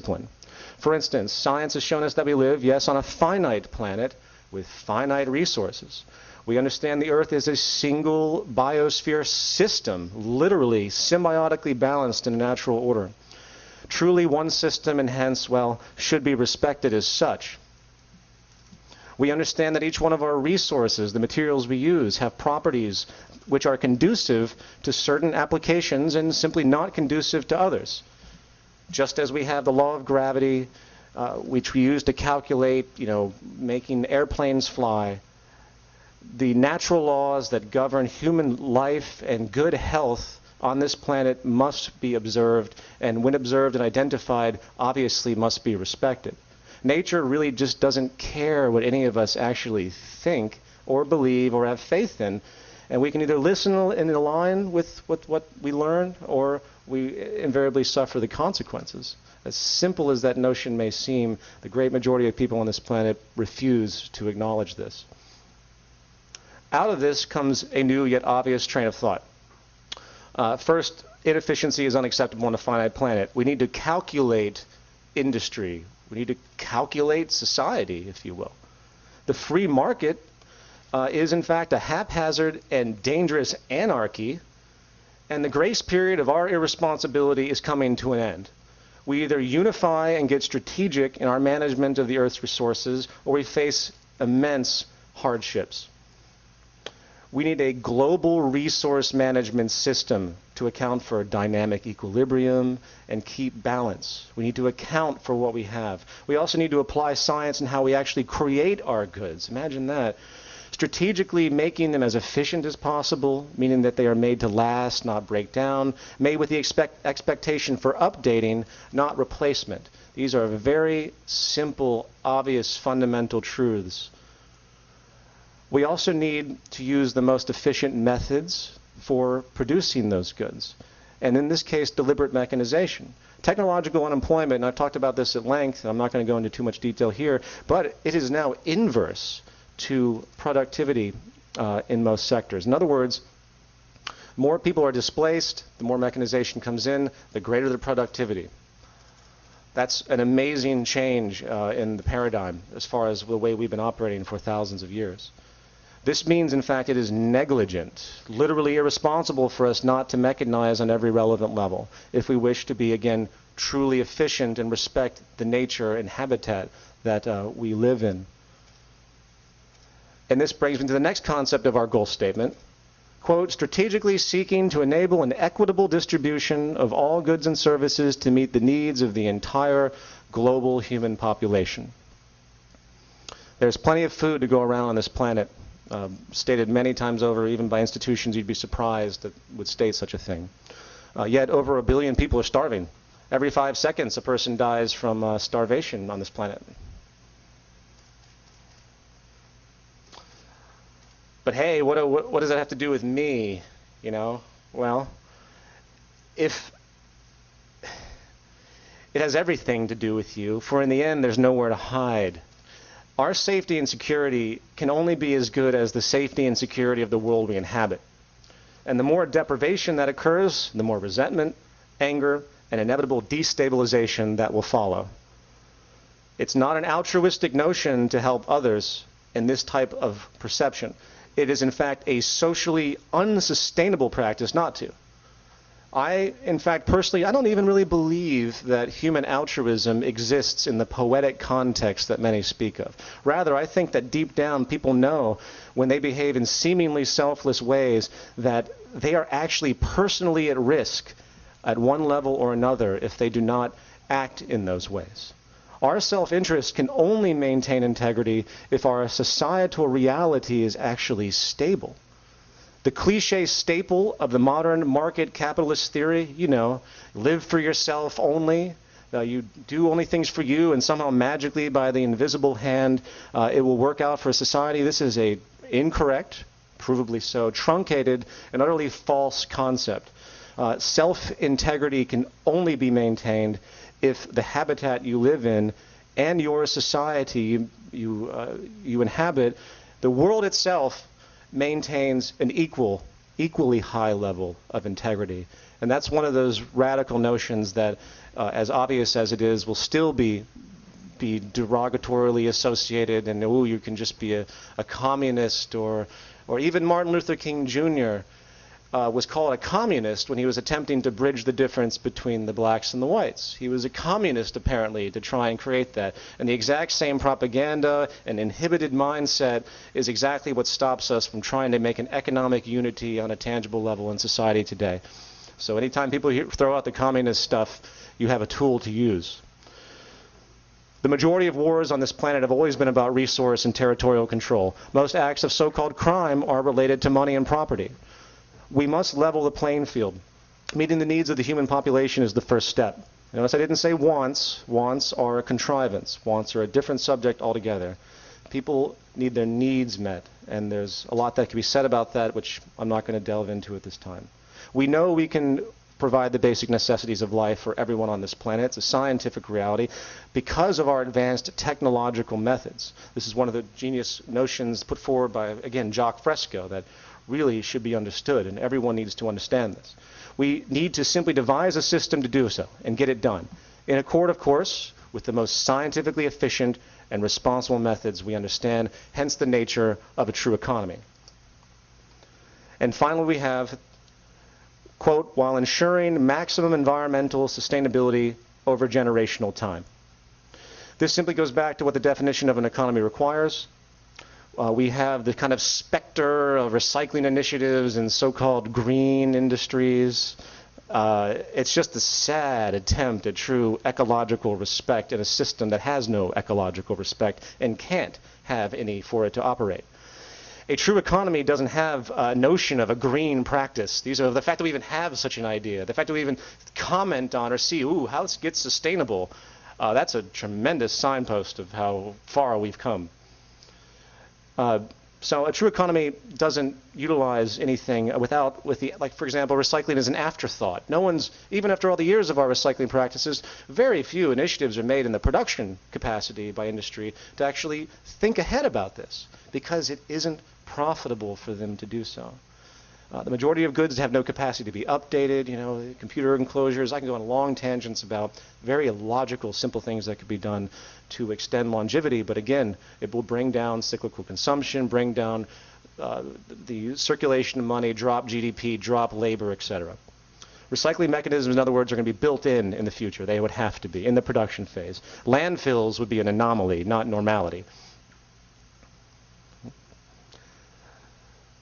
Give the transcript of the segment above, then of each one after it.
discipline. For instance, science has shown us that we live, yes, on a finite planet with finite resources. We understand the Earth is a single biosphere system, literally symbiotically balanced in a natural order. Truly one system, and hence, well, should be respected as such. We understand that each one of our resources, the materials we use, have properties which are conducive to certain applications and simply not conducive to others. Just as we have the law of gravity, which we use to calculate, making airplanes fly, the natural laws that govern human life and good health on this planet must be observed, and when observed and identified, obviously must be respected. Nature really just doesn't care what any of us actually think or believe or have faith in, and we can either listen and align with what we learn, or we invariably suffer the consequences. As simple as that notion may seem, the great majority of people on this planet refuse to acknowledge this. Out of this comes a new yet obvious train of thought. First, inefficiency is unacceptable on a finite planet. We need to calculate industry. We need to calculate society, if you will. The free market is, in fact, a haphazard and dangerous anarchy, and the grace period of our irresponsibility is coming to an end. We either unify and get strategic in our management of the Earth's resources, or we face immense hardships. We need a global resource management system to account for dynamic equilibrium and keep balance. We need to account for what we have. We also need to apply science in how we actually create our goods. Imagine that. Strategically making them as efficient as possible, meaning that they are made to last, not break down, made with the expectation for updating, not replacement. These are very simple, obvious, fundamental truths. We also need to use the most efficient methods for producing those goods, and in this case, deliberate mechanization. Technological unemployment, and I've talked about this at length, and I'm not going to go into too much detail here, but it is now inverse to productivity in most sectors. In other words, more people are displaced, the more mechanization comes in, the greater the productivity. That's an amazing change in the paradigm as far as the way we've been operating for thousands of years. This means, in fact, it is negligent, literally irresponsible for us not to mechanize on every relevant level if we wish to be, again, truly efficient and respect the nature and habitat that we live in. And this brings me to the next concept of our goal statement. Quote, strategically seeking to enable an equitable distribution of all goods and services to meet the needs of the entire global human population. There's plenty of food to go around on this planet. Stated many times over, even by institutions you'd be surprised that would state such a thing. Yet over 1 billion people are starving. Every 5 seconds a person dies from starvation on this planet. But hey, what does that have to do with me? Well, if it has everything to do with you, for in the end there's nowhere to hide. Our safety and security can only be as good as the safety and security of the world we inhabit. And the more deprivation that occurs, the more resentment, anger, and inevitable destabilization that will follow. It's not an altruistic notion to help others in this type of perception. It is, in fact, a socially unsustainable practice not to. In fact, personally, I don't even really believe that human altruism exists in the poetic context that many speak of. Rather, I think that deep down people know when they behave in seemingly selfless ways that they are actually personally at risk at one level or another if they do not act in those ways. Our self-interest can only maintain integrity if our societal reality is actually stable. The cliche staple of the modern market capitalist theory, live for yourself only. You do only things for you, and somehow magically by the invisible hand, it will work out for society. This is a incorrect, provably so, truncated, and utterly false concept. Self-integrity can only be maintained if the habitat you live in and your society you inhabit, the world itself, maintains an equal equally high level of integrity. And that's one of those radical notions that, as obvious as it is, will still be derogatorily associated, and oh, you can just be a communist, or even Martin Luther King Jr. Was called a communist when he was attempting to bridge the difference between the blacks and the whites. He was a communist, apparently, to try and create that. And the exact same propaganda and inhibited mindset is exactly what stops us from trying to make an economic unity on a tangible level in society today. So anytime people throw out the communist stuff, you have a tool to use. The majority of wars on this planet have always been about resource and territorial control. Most acts of so-called crime are related to money and property. We must level the playing field. Meeting the needs of the human population is the first step. Notice I didn't say wants. Wants are a contrivance. Wants are a different subject altogether. People need their needs met, and there's a lot that can be said about that, which I'm not going to delve into at this time. We know we can provide the basic necessities of life for everyone on this planet. It's a scientific reality because of our advanced technological methods. This is one of the genius notions put forward by, again, Jacques Fresco, that really should be understood, and everyone needs to understand this. We need to simply devise a system to do so and get it done, in accord, of course, with the most scientifically efficient and responsible methods we understand, hence the nature of a true economy. And finally, we have, quote, while ensuring maximum environmental sustainability over generational time. This simply goes back to what the definition of an economy requires. We have the kind of specter of recycling initiatives and so-called green industries. It's just a sad attempt at true ecological respect in a system that has no ecological respect and can't have any for it to operate. A true economy doesn't have a notion of a green practice. These are the fact that we even have such an idea, the fact that we even comment on or see, ooh, how it gets sustainable. That's a tremendous signpost of how far we've come. So a true economy doesn't utilize anything like, for example, recycling is an afterthought. No one's, even after all the years of our recycling practices, very few initiatives are made in the production capacity by industry to actually think ahead about this, because it isn't profitable for them to do so. The majority of goods have no capacity to be updated, computer enclosures. I can go on long tangents about very illogical, simple things that could be done to extend longevity, but again, it will bring down cyclical consumption, bring down the circulation of money, drop GDP, drop labor, etc. Recycling mechanisms, in other words, are going to be built in the future. They would have to be in the production phase. Landfills would be an anomaly, not normality.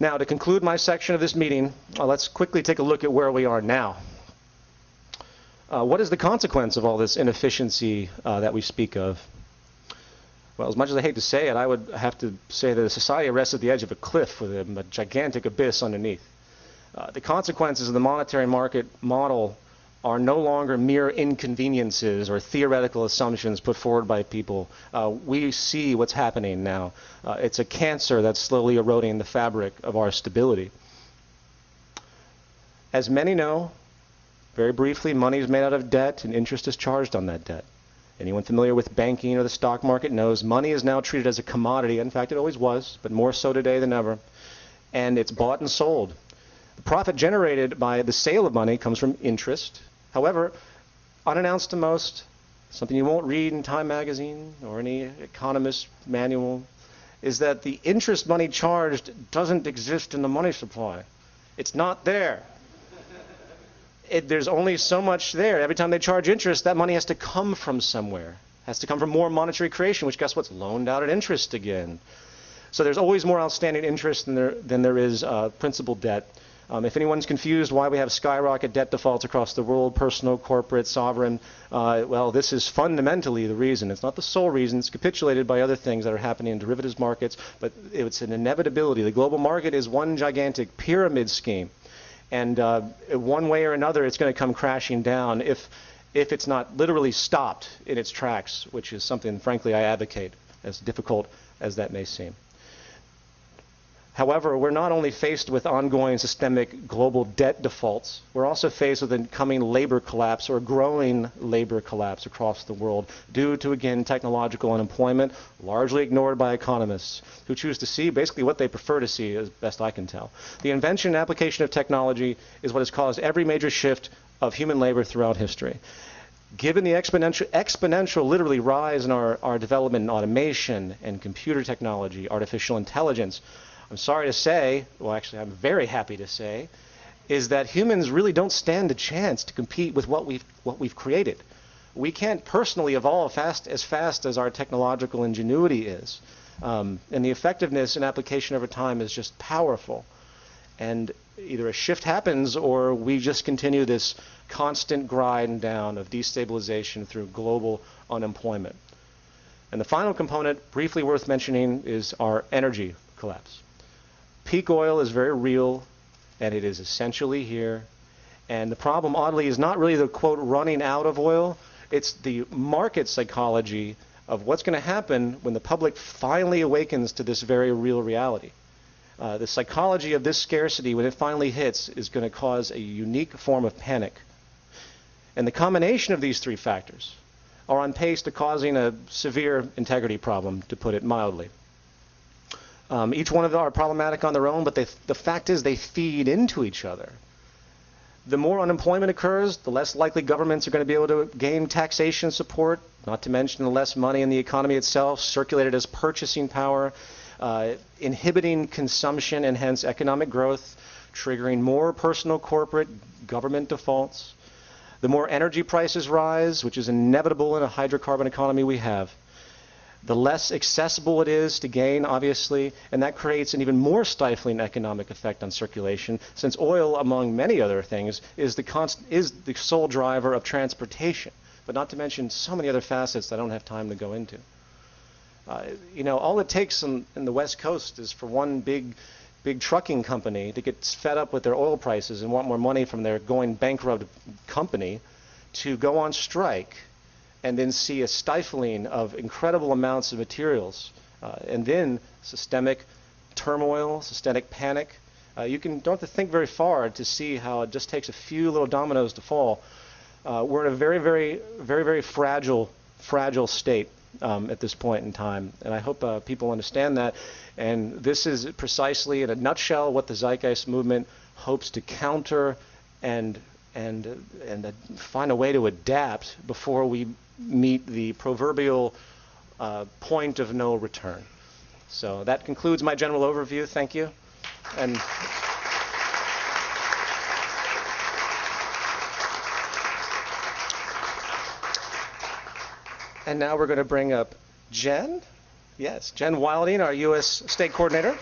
Now, to conclude my section of this meeting, let's quickly take a look at where we are now. What is the consequence of all this inefficiency that we speak of? Well, as much as I hate to say it, I would have to say that a society rests at the edge of a cliff with a gigantic abyss underneath. The consequences of the monetary market model are no longer mere inconveniences or theoretical assumptions put forward by people. We see what's happening now. It's a cancer that's slowly eroding the fabric of our stability. As many know, very briefly, money is made out of debt and interest is charged on that debt. Anyone familiar with banking or the stock market knows money is now treated as a commodity. In fact, it always was, but more so today than ever. And it's bought and sold. The profit generated by the sale of money comes from interest. However, unannounced to most, something you won't read in Time magazine or any economist manual, is that the interest money charged doesn't exist in the money supply. It's not there. There's only so much there. Every time they charge interest, that money has to come from somewhere. It has to come from more monetary creation, which guess what's loaned out at interest again. So there's always more outstanding interest than there is principal debt. If anyone's confused why we have skyrocket debt defaults across the world, personal, corporate, sovereign, well, this is fundamentally the reason. It's not the sole reason. It's capitulated by other things that are happening in derivatives markets, but it's an inevitability. The global market is one gigantic pyramid scheme. And one way or another, it's going to come crashing down if it's not literally stopped in its tracks, which is something, frankly, I advocate, as difficult as that may seem. However, we're not only faced with ongoing systemic global debt defaults, we're also faced with an coming labor collapse or growing labor collapse across the world due to, again, technological unemployment, largely ignored by economists who choose to see basically what they prefer to see, as best I can tell. The invention and application of technology is what has caused every major shift of human labor throughout history. Given the exponential literally rise in our development in automation and computer technology, artificial intelligence, I'm sorry to say, well actually I'm very happy to say, is that humans really don't stand a chance to compete with what we've created. We can't personally evolve as fast as our technological ingenuity is. And the effectiveness and application over time is just powerful. And either a shift happens or we just continue this constant grind down of destabilization through global unemployment. And the final component, briefly worth mentioning, is our energy collapse. Peak oil is very real, and it is essentially here. And the problem, oddly, is not really the, quote, running out of oil. It's the market psychology of what's going to happen when the public finally awakens to this very real reality. The psychology of this scarcity, when it finally hits, is going to cause a unique form of panic. And the combination of these three factors are on pace to causing a severe integrity problem, to put it mildly. Each one of them are problematic on their own, but the fact is they feed into each other. The more unemployment occurs, the less likely governments are going to be able to gain taxation support, not to mention the less money in the economy itself, circulated as purchasing power, inhibiting consumption and hence economic growth, triggering more personal, corporate, government defaults. The more energy prices rise, which is inevitable in a hydrocarbon economy we have, the less accessible it is to gain, obviously, and that creates an even more stifling economic effect on circulation, since oil, among many other things, is the sole driver of transportation, but not to mention so many other facets that I don't have time to go into. You know, all it takes in the West Coast is for one big trucking company to get fed up with their oil prices and want more money from their going bankrupt company to go on strike and then see a stifling of incredible amounts of materials, and then systemic turmoil, systemic panic. You don't have to think very far to see how it just takes a few little dominoes to fall. We're in a very fragile state at this point in time, and I hope people understand that. And this is precisely, in a nutshell, what the Zeitgeist movement hopes to counter and find a way to adapt before we meet the proverbial point of no return. So that concludes my general overview. Thank you. And now we're going to bring up Jen. Yes, Jen Wilding, our U.S. State Coordinator.